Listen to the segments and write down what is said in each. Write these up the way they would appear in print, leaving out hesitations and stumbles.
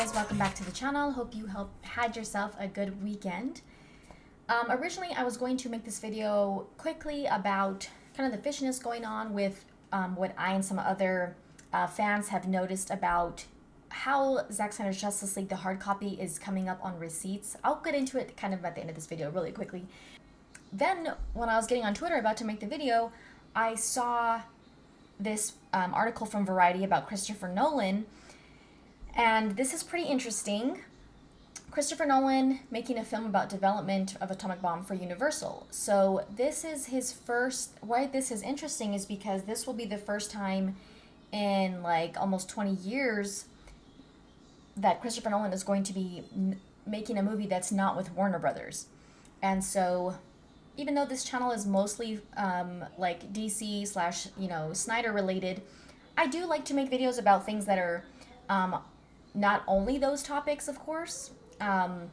guys, welcome back to the channel. Hope you had yourself a good weekend. Originally I was going to make this video quickly about kind of the fishiness going on with what I and some other fans have noticed about how Zack Snyder's Justice League, the hard copy, is coming up on receipts. I'll get into it kind of at the end of this video really quickly. Then when I was getting on Twitter about to make the video, I saw this article from Variety about Christopher Nolan. And this is pretty interesting. Christopher Nolan making a film about development of atomic bomb for Universal. So this is his first, why this is interesting is because this will be the first time in like almost 20 years that Christopher Nolan is going to be making a movie that's not with Warner Brothers. And so even though this channel is mostly like DC slash, Snyder related, I do like to make videos about things that are not only those topics, of course, and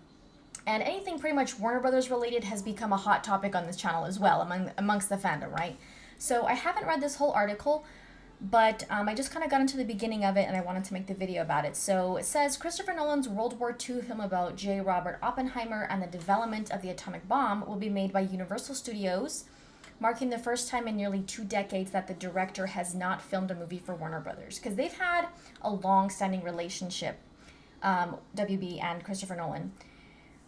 anything pretty much Warner Brothers related has become a hot topic on this channel as well amongst the fandom, right? So I haven't read this whole article, but I just kind of got into the beginning of it and I wanted to make the video about it. So it says, Christopher Nolan's World War II film about J. Robert Oppenheimer and the development of the atomic bomb will be made by Universal Studios, marking the first time in nearly 2 decades that the director has not filmed a movie for Warner Brothers. Because they've had a long-standing relationship, WB and Christopher Nolan.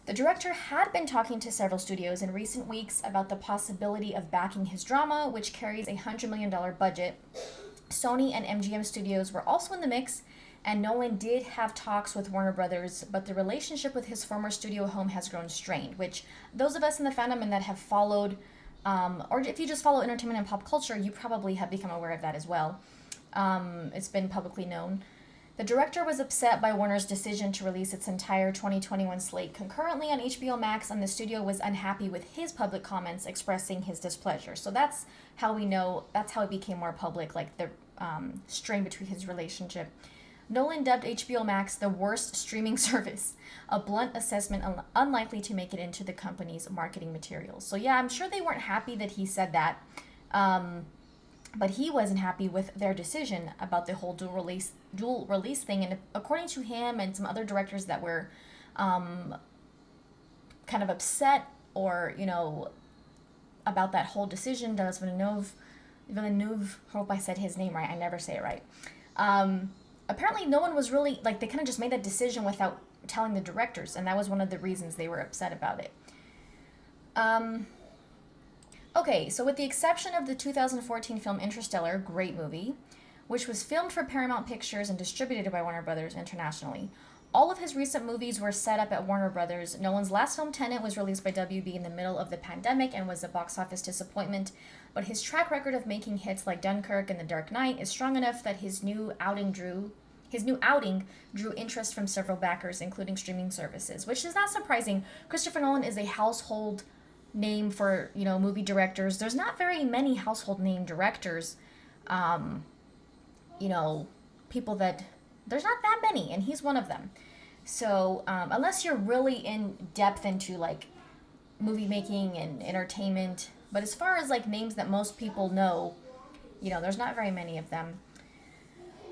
The director had been talking to several studios in recent weeks about the possibility of backing his drama, which carries a $100 million budget. Sony and MGM Studios were also in the mix, and Nolan did have talks with Warner Brothers, but the relationship with his former studio home has grown strained, which those of us in the fandom and that have followed, or if you just follow entertainment and pop culture, you probably have become aware of that as well. It's been publicly known. The director was upset by Warner's decision to release its entire 2021 slate concurrently on HBO Max, and the studio was unhappy with his public comments expressing his displeasure. So that's how we know, that's how it became more public, like the strain between his relationship. Nolan dubbed HBO Max the worst streaming service, a blunt assessment unlikely to make it into the company's marketing materials. So yeah, I'm sure they weren't happy that he said that, but he wasn't happy with their decision about the whole dual release thing. And according to him and some other directors that were kind of upset or, about that whole decision, Denis Villeneuve, hope I said his name right, I never say it right. Apparently no one was really, they kind of just made that decision without telling the directors, and that was one of the reasons they were upset about it. Okay, so with the exception of the 2014 film Interstellar, great movie, which was filmed for Paramount Pictures and distributed by Warner Brothers internationally, all of his recent movies were set up at Warner Brothers. Nolan's last film, Tenet, was released by WB in the middle of the pandemic and was a box office disappointment, but his track record of making hits like Dunkirk and The Dark Knight is strong enough that his new outing drew interest from several backers, including streaming services, which is not surprising. Christopher Nolan is a household name for, movie directors. There's not very many household name directors, people that, there's not that many, and he's one of them. So unless you're really in depth into movie making and entertainment, but as far as names that most people know, there's not very many of them.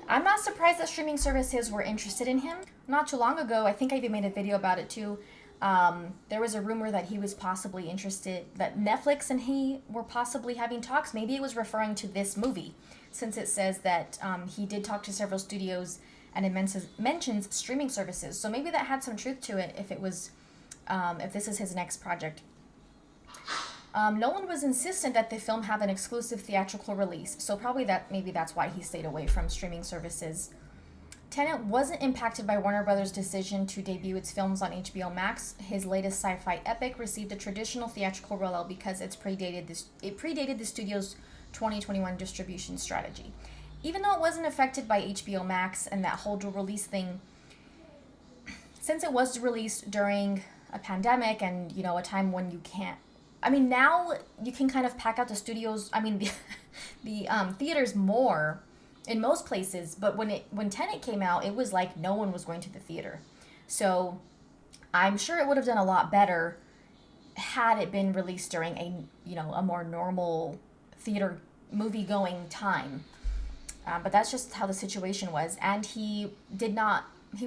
I'm not surprised that streaming services were interested in him. Not too long ago, I think I even made a video about it too, there was a rumor that he was possibly interested, that Netflix and he were possibly having talks. Maybe it was referring to this movie, since it says that he did talk to several studios and it mentions streaming services. So maybe that had some truth to it if it was, if this is his next project. Nolan was insistent that the film have an exclusive theatrical release, so maybe that's why he stayed away from streaming services. Tenet wasn't impacted by Warner Brothers' decision to debut its films on HBO Max. His latest sci-fi epic received a traditional theatrical rollout because it predated the studio's 2021 distribution strategy. Even though it wasn't affected by HBO Max and that whole dual release thing, since it was released during a pandemic and, a time when you can't, now you can kind of pack out the studios, the theaters more in most places, but when Tenet came out, it was like no one was going to the theater. So I'm sure it would have done a lot better had it been released during a more normal theater movie going time. But that's just how the situation was. And he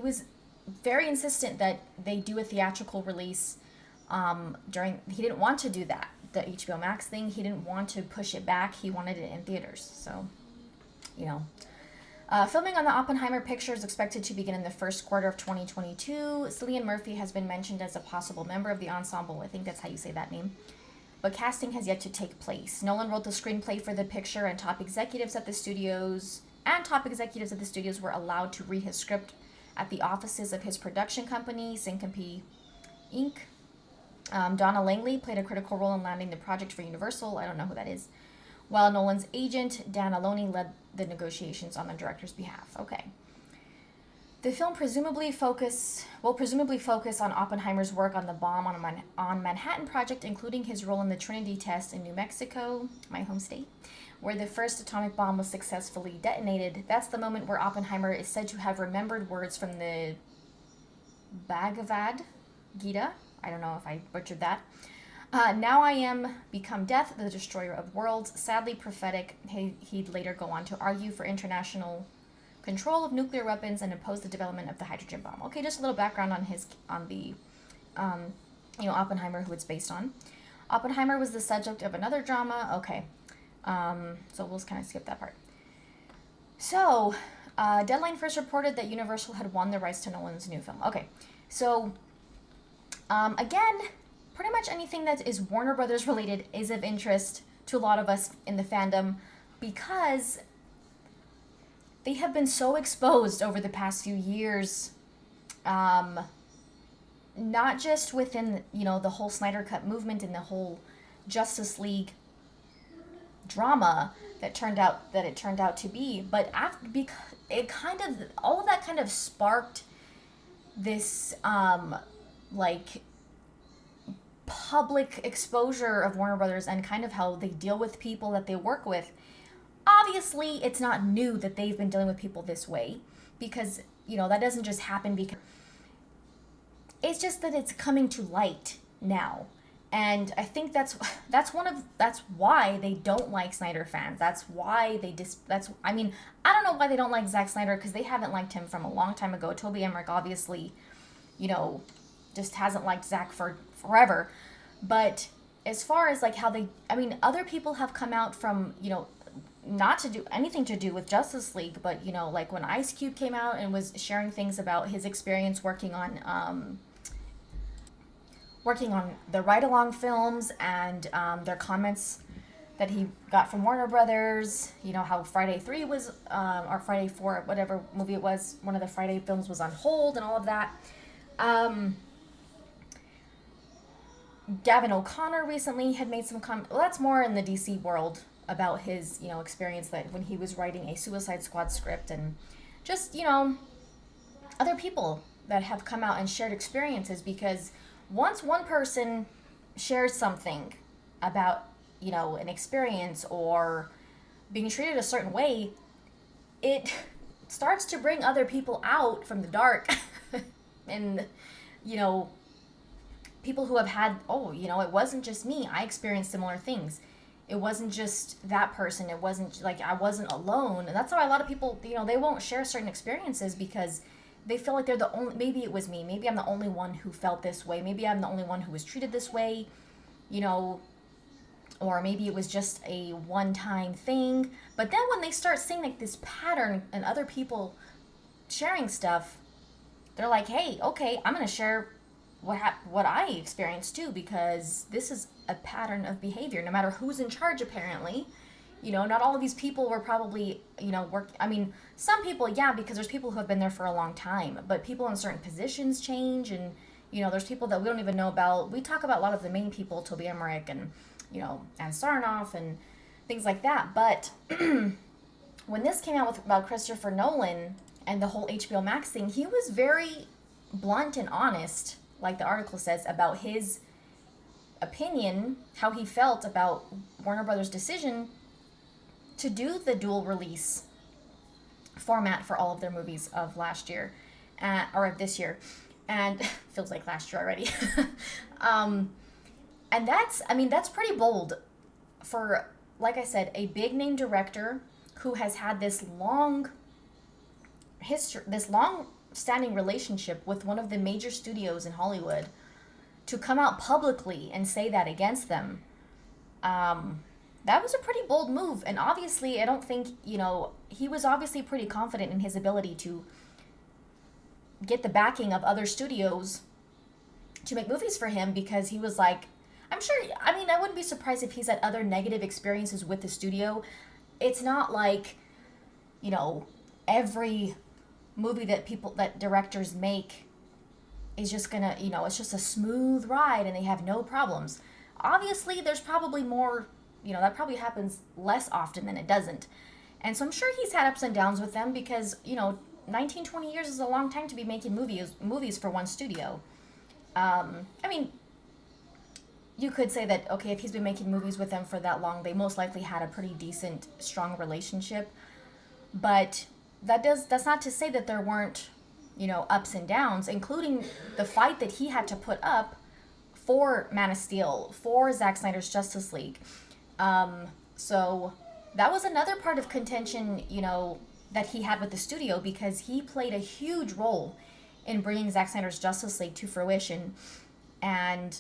was very insistent that they do a theatrical release. He didn't want to do that, the HBO Max thing. He didn't want to push it back. He wanted it in theaters. So, you know. Filming on the Oppenheimer picture is expected to begin in the first quarter of 2022. Cillian Murphy has been mentioned as a possible member of the ensemble. I think that's how you say that name. But casting has yet to take place. Nolan wrote the screenplay for the picture, and top executives at the studios were allowed to read his script at the offices of his production company, Syncope Inc. Donna Langley played a critical role in landing the project for Universal. I don't know who that is. While Nolan's agent, Dan Aloni, led the negotiations on the director's behalf. Okay. The film will presumably focus on Oppenheimer's work on the bomb on Manhattan Project, including his role in the Trinity test in New Mexico, my home state, where the first atomic bomb was successfully detonated. That's the moment where Oppenheimer is said to have remembered words from the Bhagavad Gita. I don't know if I butchered that. Now I am become death, the destroyer of worlds. Sadly prophetic. He'd later go on to argue for international control of nuclear weapons and oppose the development of the hydrogen bomb. Okay, just a little background on the Oppenheimer, who it's based on. Oppenheimer was the subject of another drama. Okay, so we'll kind of skip that part. So, Deadline first reported that Universal had won the rights to Nolan's new film. Okay, so again, pretty much anything that is Warner Brothers related is of interest to a lot of us in the fandom, because they have been so exposed over the past few years, not just within, the whole Snyder Cut movement and the whole Justice League drama that it turned out to be, but all of that kind of sparked this public exposure of Warner Brothers and kind of how they deal with people that they work with. Obviously, it's not new that they've been dealing with people this way, because, that doesn't just happen because it's just that it's coming to light now. And I think that's why they don't like Snyder fans. That's why I don't know why they don't like Zack Snyder, because they haven't liked him from a long time ago. Toby Emmerich obviously, just hasn't liked Zack for forever. But as far as other people have come out from, not to do anything to do with Justice League, but when Ice Cube came out and was sharing things about his experience working on the ride-along films and their comments that he got from Warner Brothers, how Friday 3 was, or Friday 4, whatever movie it was, one of the Friday films was on hold and all of that. Gavin O'Connor recently had made some comments. Well, that's more in the DC world about his, experience that when he was writing a Suicide Squad script, and just, other people that have come out and shared experiences, because once one person shares something about, an experience or being treated a certain way, it starts to bring other people out from the dark and, people who have had, it wasn't just me. I experienced similar things. It wasn't just that person. It wasn't I wasn't alone. And that's why a lot of people, they won't share certain experiences, because they feel like they're the only, maybe it was me. Maybe I'm the only one who felt this way. Maybe I'm the only one who was treated this way, or maybe it was just a one-time thing. But then when they start seeing this pattern and other people sharing stuff, they're like, hey, okay, I'm going to share what I experienced too, because this is a pattern of behavior, no matter who's in charge, apparently. Not all of these people were probably, some people, yeah, because there's people who have been there for a long time, but people in certain positions change, and, there's people that we don't even know about. We talk about a lot of the main people, Toby Emmerich and, and Sarnoff and things like that, but when this came out about Christopher Nolan and the whole HBO Max thing, he was very blunt and honest, like the article says, about his opinion, how he felt about Warner Brothers' decision to do the dual release format for all of their movies of last year, or of this year, and feels like last year already. And that's pretty bold for, like I said, a big name director who has had this long history, this long standing relationship with one of the major studios in Hollywood, to come out publicly and say that against them, that was a pretty bold move. And obviously, I don't think, he was obviously pretty confident in his ability to get the backing of other studios to make movies for him, because he was like, I'm sure, I mean, I wouldn't be surprised if he's had other negative experiences with the studio. It's not like, every movie that directors make is just gonna, it's just a smooth ride and they have no problems. Obviously, there's probably more, that probably happens less often than it doesn't. And so I'm sure he's had ups and downs with them, because, 19, 20 years is a long time to be making movies for one studio. I mean, you could say that, okay, if he's been making movies with them for that long, they most likely had a pretty decent, strong relationship. But that's not to say that there weren't, ups and downs, including the fight that he had to put up for Man of Steel, for Zack Snyder's Justice League. So that was another part of contention, that he had with the studio, because he played a huge role in bringing Zack Snyder's Justice League to fruition. And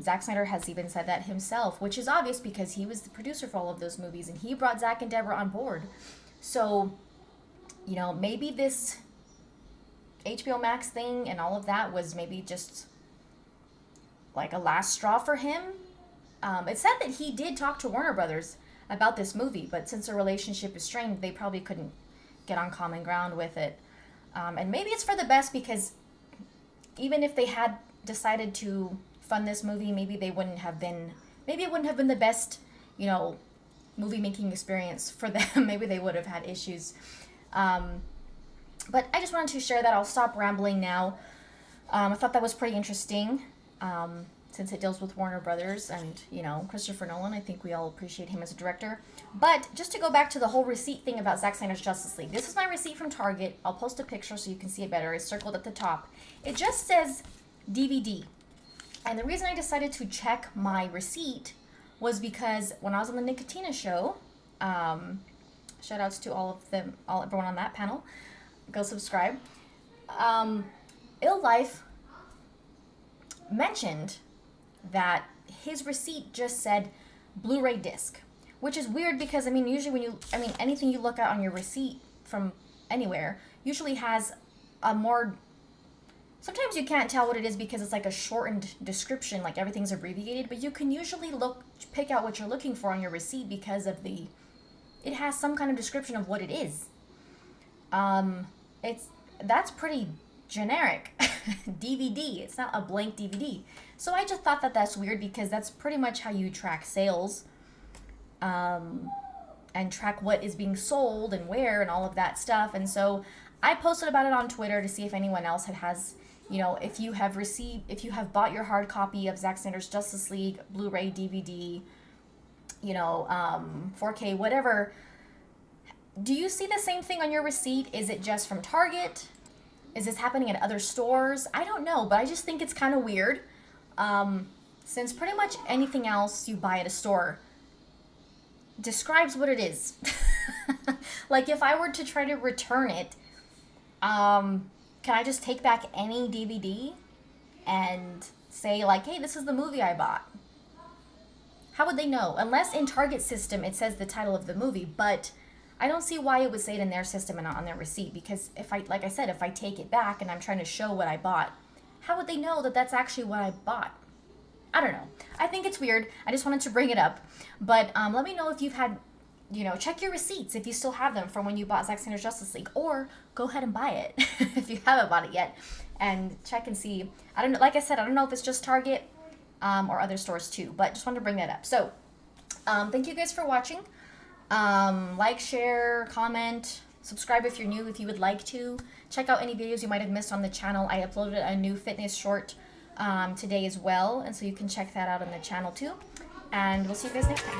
Zack Snyder has even said that himself, which is obvious because he was the producer for all of those movies, and he brought Zack and Deborah on board. So, maybe this HBO Max thing and all of that was maybe just like a last straw for him. It said that he did talk to Warner Brothers about this movie, but since their relationship is strained, they probably couldn't get on common ground with it. And maybe it's for the best, because even if they had decided to fund this movie, maybe it wouldn't have been the best, movie making experience for them. Maybe they would have had issues. But I just wanted to share that. I'll stop rambling now. I thought that was pretty interesting, since it deals with Warner Brothers and, Christopher Nolan. I think we all appreciate him as a director. But just to go back to the whole receipt thing about Zack Snyder's Justice League. This is my receipt from Target. I'll post a picture so you can see it better. It's circled at the top. It just says DVD. And the reason I decided to check my receipt was because when I was on the Nicotina show, shout outs to everyone on that panel. Go subscribe. Ill Life mentioned that his receipt just said Blu-ray disc, which is weird because, usually anything you look at on your receipt from anywhere usually has a more, sometimes you can't tell what it is because it's like a shortened description, like everything's abbreviated, but you can usually pick out what you're looking for on your receipt because of it has some kind of description of what it is. That's pretty generic. DVD. It's not a blank DVD. So I just thought that that's weird, because that's pretty much how you track sales, and track what is being sold and where and all of that stuff. And so I posted about it on Twitter to see if anyone else has, if you have bought your hard copy of Zack Snyder's Justice League, Blu-ray, DVD, 4K, whatever. Do you see the same thing on your receipt? Is it just from Target? Is this happening at other stores? I don't know, but I just think it's kind of weird. Since pretty much anything else you buy at a store describes what it is. Like if I were to try to return it, can I just take back any DVD and say like, hey, this is the movie I bought? How would they know? Unless in Target's system it says the title of the movie, but I don't see why it would say it in their system and not on their receipt, because if I take it back and I'm trying to show what I bought, how would they know that that's actually what I bought? I don't know. I think it's weird. I just wanted to bring it up. But let me know if you've had, check your receipts if you still have them from when you bought Zack Snyder's Justice League, or go ahead and buy it if you haven't bought it yet, and check and see. I don't know. Like I said, I don't know if it's just Target or other stores too, but just wanted to bring that up. So thank you guys for watching. Like, share, comment, subscribe if you're new, if you would like to. Check out any videos you might have missed on the channel. I uploaded a new fitness short today as well, and so you can check that out on the channel too. And we'll see you guys next time.